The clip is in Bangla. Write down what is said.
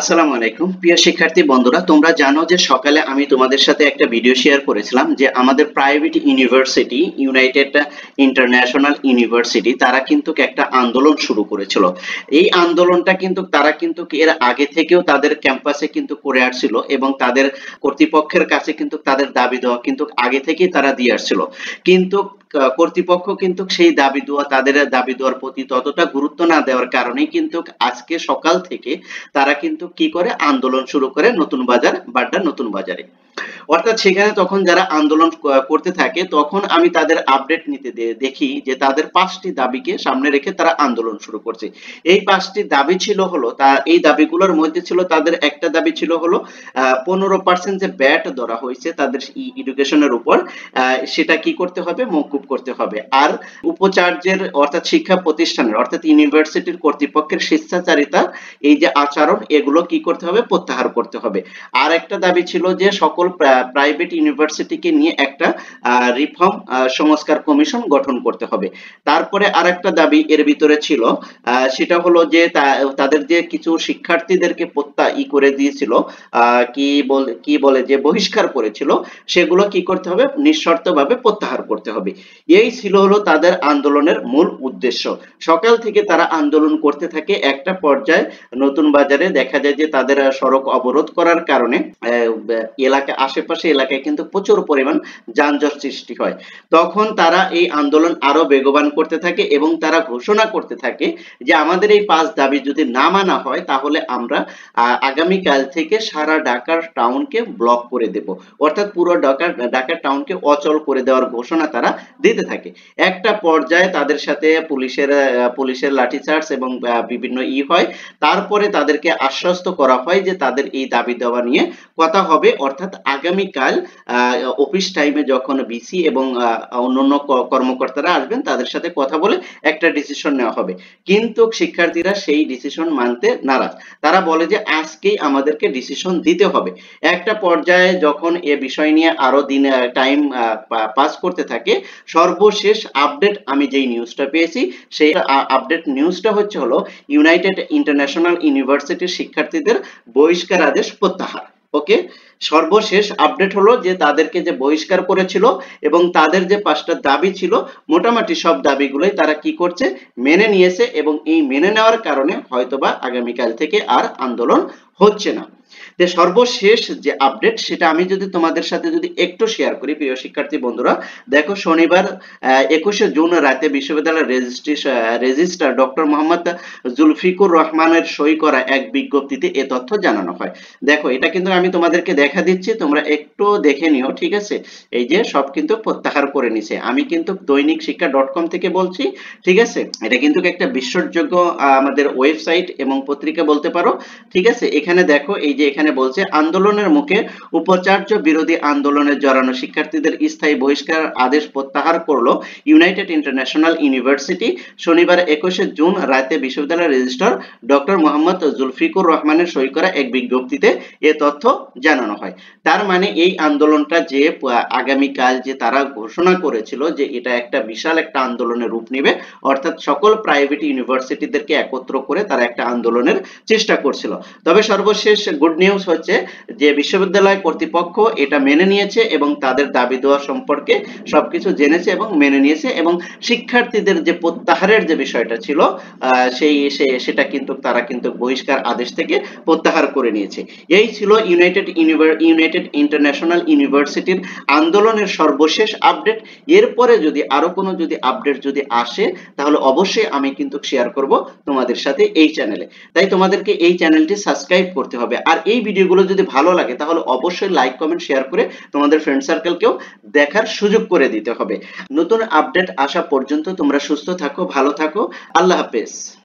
আসসালামু আলাইকুম প্রিয় শিক্ষার্থী বন্ধুরা, তোমরা জানো যে সকালে আমি তোমাদের সাথে একটা ভিডিও শেয়ার করেছিলাম যে আমাদের private university United international university তারা কিন্তু একটা আন্দোলন শুরু করেছিল। এই আন্দোলনটা কিন্তু তারা কিন্তু এর আগে থেকেও তাদের ক্যাম্পাসে কিন্তু করে আসছিল এবং তাদের কর্তৃপক্ষের কাছে কিন্তু তাদের দাবি দেওয়া কিন্তু আগে থেকেই তারা দিয়ে আসছিল। কিন্তু কর্তৃপক্ষ কিন্তু সেই তাদের দাবি দেওয়ার প্রতি ততটা গুরুত্ব না দেওয়ার কারণেই কিন্তু আজকে সকাল থেকে তারা কিন্তু কি করে আন্দোলন শুরু করে নতুন বাজার বাড্ডা নতুন বাজারে। অর্থাৎ সেখানে তখন যারা আন্দোলন করতে থাকে তখন আমি তাদের আপডেট নিতে দেখি যে তাদের 5টি দাবিকে সামনে রেখে তারা আন্দোলন শুরু করছে। এই 5টি দাবি ছিল হলো এই দাবিগুলোর মধ্যে ছিল তাদের একটা দাবি ছিল হলো 15% যে ব্যাট ধরা হয়েছে তাদের এডুকেশনের উপর, সেটা কি করতে হবে, মওকুফ করতে হবে। আর উপাচার্যের অর্থাৎ শিক্ষা প্রতিষ্ঠানের অর্থাৎ ইউনিভার্সিটির কর্তৃপক্ষের স্বেচ্ছাচারিতা এই যে আচরণ এগুলো কি করতে হবে, প্রত্যাহার করতে হবে। আর একটা দাবি ছিল যে সকল প্রাইভেট ইউনিভার্সিটিকে নিয়ে একটা রিফর্ম সংস্কার কমিশন গঠন করতে হবে। তারপরে আরেকটা দাবি এর ভিতরে ছিল, সেটা হলো যে তাদের যে কিছু শিক্ষার্থীদেরকে করে দিয়েছিল, কি বলে যে বহিষ্কার করেছিল, সেগুলো কি করতে হবে, নিঃশর্তভাবে প্রত্যাহার করতে হবে। এই ছিল হলো তাদের আন্দোলনের মূল উদ্দেশ্য। সকাল থেকে তারা আন্দোলন করতে থাকে। একটা পর্যায়ে নতুন বাজারে দেখা যায় যে তাদের সড়ক অবরোধ করার কারণে আশেপাশে এলাকায় কিন্তু প্রচুর পরিমাণ যানজট সৃষ্টি হয়। তখন তারা এই আন্দোলন আরো বেগবান করতে থাকে এবং তারা ঘোষণা করতে থাকে যে আমাদের এই 5 দাবি যদি না মানা হয় তাহলে আমরা আগামীকাল থেকে সারা ঢাকার টাউনকে ব্লক করে দেব। অর্থাৎ পুরো ঢাকা টাউনকে অচল করে দেওয়ার ঘোষণা তারা দিতে থাকে। একটা পর্যায়ে তাদের সাথে পুলিশের লাঠিচার্জ এবং বিভিন্ন হয়। তারপরে তাদেরকে আশ্বস্ত করা হয় যে তাদের এই দাবি দেওয়া নিয়ে কথা হবে, অর্থাৎ আগামীকাল অফিস টাইমে যখন ভিসি এবং অন্যান্য কর্মকর্তারা আসবেন তাদের সাথে কথা বলে একটা ডিসিশন নেওয়া হবে। কিন্তু শিক্ষার্থীরা সেই ডিসিশন মানতে নারাজ। তারা বলে যে আজকেই আমাদেরকে ডিসিশন দিতে হবে। একটা পর্যায়ে যখন এ বিষয় নিয়ে আরো টাইম পাস করতে থাকে, সর্বশেষ আপডেট আমি যেই নিউজটা পেয়েছি সেই আপডেট নিউজটা হচ্ছে হলো ইউনাইটেড ইন্টারন্যাশনাল ইউনিভার্সিটির শিক্ষার্থীদের বহিষ্কার আদেশ প্রত্যাহার। ওকে, সর্বশেষ আপডেট হলো যে তাদেরকে যে বহিষ্কার করেছিল এবং তাদের যে 5টা দাবি ছিল মোটামুটি সব দাবিগুলোই তারা কি করছে, মেনে নিয়েছে এবং এই মেনে নেওয়ার কারণে হয়তোবা আগামীকাল থেকে আর আন্দোলন হচ্ছে না। যে সর্বশেষ যে আপডেট সেটা আমি যদি তোমাদের সাথে যদি একটু শেয়ার করি প্রিয় শিক্ষার্থী বন্ধুরা, দেখো শনিবার 21শে জুন রাতে বিশ্ববিদ্যালয়ের রেজিস্ট্রার ডক্টর মোহাম্মদ জুলফিকুর রহমানের সই করা এক বিজ্ঞপ্তিতে এ তথ্য জানানো হয়। দেখো এটা কিন্তু আমি তোমাদেরকে দেখা দিচ্ছি, তোমরা একটু দেখে নিও, ঠিক আছে। এই যে সব কিন্তু প্রত্যাহার করে নিছে। আমি কিন্তু দৈনিক শিক্ষা .com থেকে বলছি, ঠিক আছে। এটা কিন্তু একটা বিশ্বাসযোগ্য আমাদের ওয়েবসাইট এবং পত্রিকা বলতে পারো, ঠিক আছে। এখানে দেখো এই যে এখানে বলছে আন্দোলনের মুখে উপাচার্য বিরোধী আন্দোলনে জড়ানো শিক্ষার্থীদের স্থায়ী বহিষ্কার আদেশ প্রত্যাহার করলো ইউনাইটেড ইন্টারন্যাশনাল ইউনিভার্সিটি। শনিবার 21শে জুন রাতে বিশ্ববিদ্যালয়ের রেজিস্ট্রার ডক্টর মোহাম্মদ জুলফিকুর রহমানের সই করা এক বিজ্ঞপ্তিতে এ তথ্য জানানো হয়। তার মানে এই আন্দোলনটা যে আগামীকাল যে তারা ঘোষণা করেছিল যে এটা একটা বিশাল একটা আন্দোলনের রূপ নেবে, অর্থাৎ সকল প্রাইভেট ইউনিভার্সিটিদেরকে একত্র করে তারা একটা আন্দোলনের চেষ্টা করছিল। তবে সর্বশেষ গুড নিউজ হচ্ছে যে বিশ্ববিদ্যালয় কর্তৃপক্ষ এটা মেনে নিয়েছে এবং তাদের দাবি দেওয়া সম্পর্কে সবকিছু জেনেছে এবং মেনে নিয়েছে এবং শিক্ষার্থীদের যে প্রত্যাহারের যে বিষয়টা ছিল সেটা কিন্তু তারা কিন্তু বহিষ্কার আদেশ থেকে প্রত্যাহার করে নিয়েছে। এই ছিল ইউনাইটেড ইন্টারন্যাশনাল ইউনিভার্সিটির আন্দোলনের সর্বশেষ আপডেট। এরপরে যদি আরো কোনো আপডেট যদি আসে তাহলে অবশ্যই আমি কিন্তু শেয়ার করব তোমাদের সাথে এই চ্যানেলে। তাই তোমাদেরকে এই চ্যানেলটি সাবস্ক্রাইব করতে হবে। আর এই ভিডিওগুলো যদি ভালো লাগে তাহলে অবশ্যই লাইক কমেন্ট শেয়ার করে তোমাদের ফ্রেন্ড সার্কেলকেও দেখার সুযোগ করে দিতে হবে। নতুন আপডেট আসা পর্যন্ত তোমরা সুস্থ থাকো, ভালো থাকো। আল্লাহ হাফেজ।